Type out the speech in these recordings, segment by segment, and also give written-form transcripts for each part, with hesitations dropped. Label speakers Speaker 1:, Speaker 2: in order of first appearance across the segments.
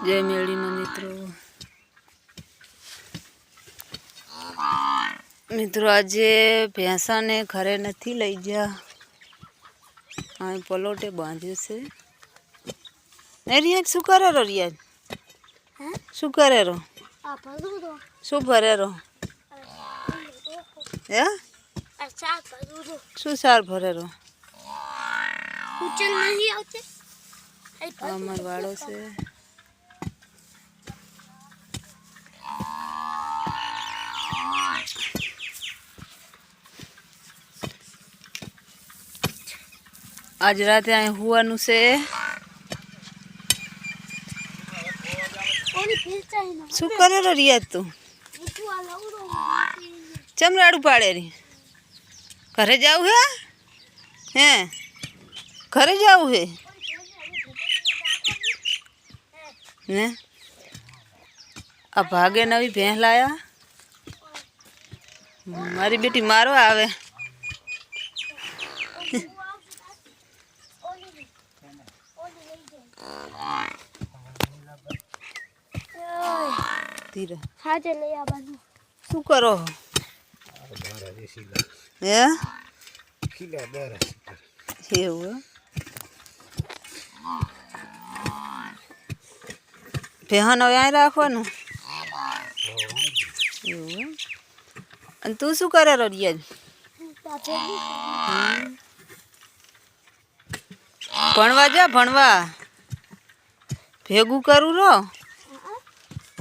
Speaker 1: જય મેળીમાં મિત્રો આજે ભેંસાને ઘરે નથી લઈ ગયા, અહીં પલોટે બાંધ્યું છે. ને રિયાજ શું કરે રો? રિયાજ શું કરે રો? શું ભરે રો? હે શું સાર ભરે રો? અમાર વાળો છે. આજ રાતે અહીં હુવાનું છે. શું કરે રો રિયાજ તું? ચમરાડું પાડે રી? ઘરે જાવું હે? હે ઘરે જાવું હે ને? આ ભાગે નવી ભેંસ લાયા. મારી બેટી મારો આવે. શું કરો? હે એવું ભેહાનો અહીં રાખવાનું એવું. અને તું શું કરે રો રિયાજ? ભણવા જા, ભણવા ભેગું કરું રો.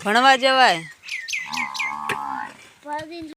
Speaker 1: ભણવા જવાય.